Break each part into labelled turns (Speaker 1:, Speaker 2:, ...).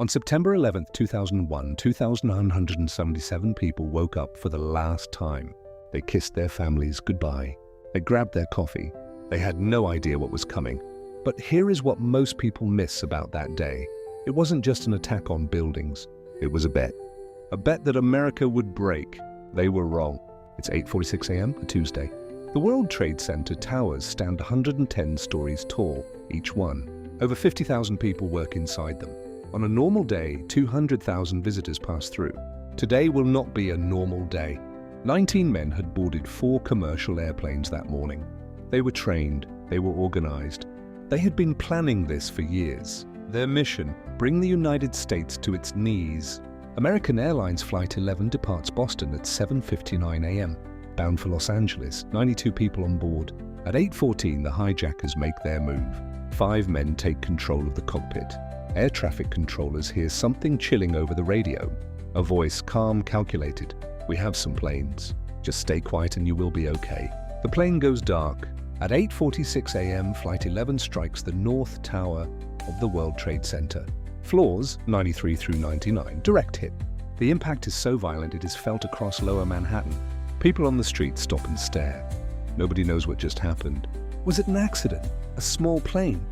Speaker 1: On September 11, 2001, 2,977 people woke up for the last time. They kissed their families goodbye. They grabbed their coffee. They had no idea what was coming. But here is what most people miss about that day. It wasn't just an attack on buildings. It was a bet. A bet that America would break. They were wrong. It's 8:46 a.m., a Tuesday. The World Trade Center towers stand 110 stories tall, each one. Over 50,000 people work inside them. On a normal day, 200,000 visitors pass through. Today will not be a normal day. 19 men had boarded 4 commercial airplanes that morning. They were trained. They were organized. They had been planning this for years. Their mission, bring the United States to its knees. American Airlines Flight 11 departs Boston at 7:59 a.m. Bound for Los Angeles, 92 people on board. At 8:14, the hijackers make their move. 5 men take control of the cockpit. Air traffic controllers hear something chilling over the radio. A voice, calm, calculated. We have some planes. Just stay quiet and you will be okay. The plane goes dark. At 8:46 a.m., Flight 11 strikes the North Tower of the World Trade Center. Floors 93 through 99, direct hit. The impact is so violent it is felt across lower Manhattan. People on the street stop and stare. Nobody knows what just happened. Was it an accident? A small plane?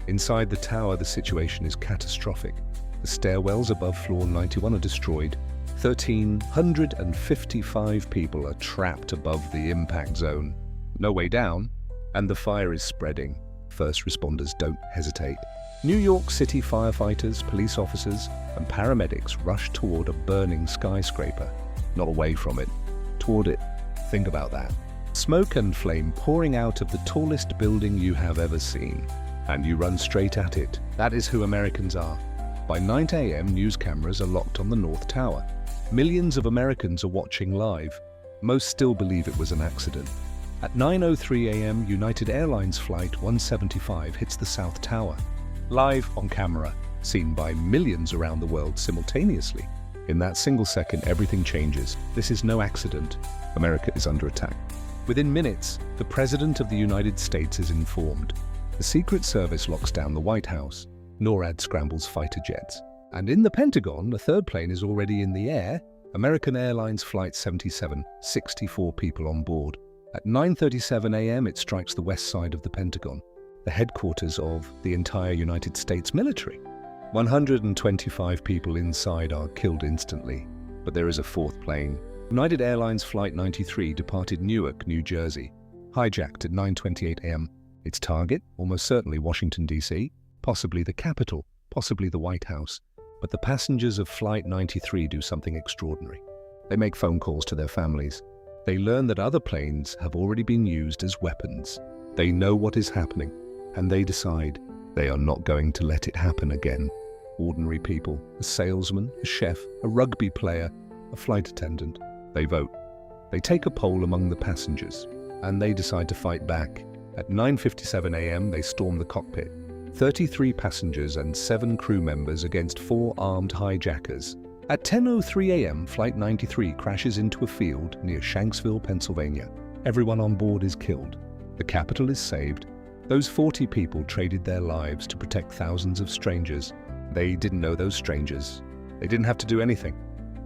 Speaker 1: Inside the tower, the situation is catastrophic. The stairwells above floor 91 are destroyed. 1,355 people are trapped above the impact zone. No way down, and the fire is spreading. First responders don't hesitate. New York City firefighters, police officers, and paramedics rush toward a burning skyscraper. Not away from it, toward it. Think about that. Smoke and flame pouring out of the tallest building you have ever seen. And you run straight at it. That is who Americans are. By 9 a.m., news cameras are locked on the North Tower. Millions of Americans are watching live. Most still believe it was an accident. At 9:03 a.m., United Airlines Flight 175 hits the South Tower. Live on camera, seen by millions around the world simultaneously. In that single second, everything changes. This is no accident. America is under attack. Within minutes, the President of the United States is informed. The Secret Service locks down the White House. NORAD scrambles fighter jets. And in the Pentagon, a third plane is already in the air. American Airlines Flight 77, 64 people on board. At 9:37 a.m., it strikes the west side of the Pentagon, the headquarters of the entire United States military. 125 people inside are killed instantly. But there is a fourth plane. United Airlines Flight 93 departed Newark, New Jersey, hijacked at 9:28 a.m. Its target, almost certainly Washington, D.C., possibly the Capitol, possibly the White House. But the passengers of Flight 93 do something extraordinary. They make phone calls to their families. They learn that other planes have already been used as weapons. They know what is happening, and they decide they are not going to let it happen again. Ordinary people, a salesman, a chef, a rugby player, a flight attendant. They vote. They take a poll among the passengers, and they decide to fight back. At 9:57 a.m., they storm the cockpit. 33 passengers and 7 crew members against 4 armed hijackers. At 10:03 a.m., Flight 93 crashes into a field near Shanksville, Pennsylvania. Everyone on board is killed. The Capitol is saved. Those 40 people traded their lives to protect thousands of strangers. They didn't know those strangers. They didn't have to do anything.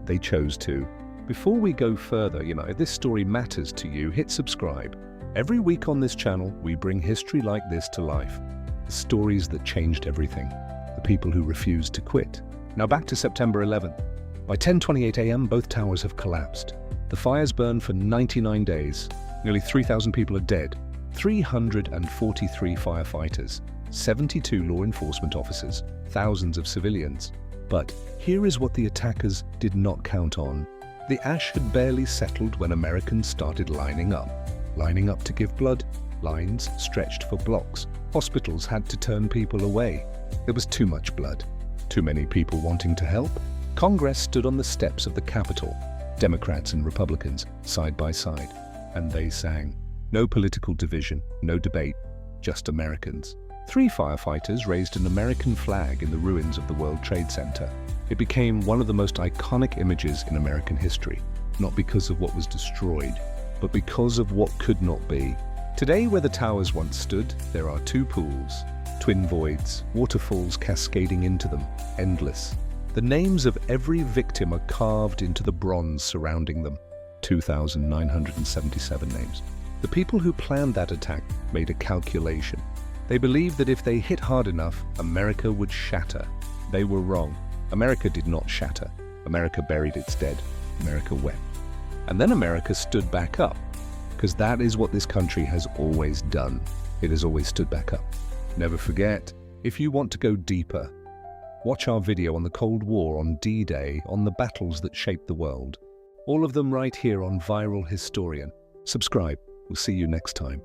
Speaker 1: They chose to. Before we go further, if this story matters to you, hit subscribe. Every week on this channel, we bring history like this to life. The stories that changed everything. The people who refused to quit. Now back to September 11th. By 10:28 a.m., both towers have collapsed. The fires burn for 99 days. Nearly 3,000 people are dead. 343 firefighters, 72 law enforcement officers, thousands of civilians. But here is what the attackers did not count on. The ash had barely settled when Americans started lining up. Lining up to give blood. Lines stretched for blocks. Hospitals had to turn people away. There was too much blood. Too many people wanting to help. Congress stood on the steps of the Capitol, Democrats and Republicans, side by side, and they sang. No political division, no debate, just Americans. 3 firefighters raised an American flag in the ruins of the World Trade Center. It became one of the most iconic images in American history, not because of what was destroyed, but because of what could not be. Today, where the towers once stood, there are 2 pools, twin voids, waterfalls cascading into them, endless. The names of every victim are carved into the bronze surrounding them. 2,977 names. The people who planned that attack made a calculation. They believed that if they hit hard enough, America would shatter. They were wrong. America did not shatter. America buried its dead. America wept. And then America stood back up, because that is what this country has always done. It has always stood back up. Never forget, if you want to go deeper, watch our video on the Cold War, on D-Day, on the battles that shaped the world. All of them right here on Viral Historian. Subscribe. We'll see you next time.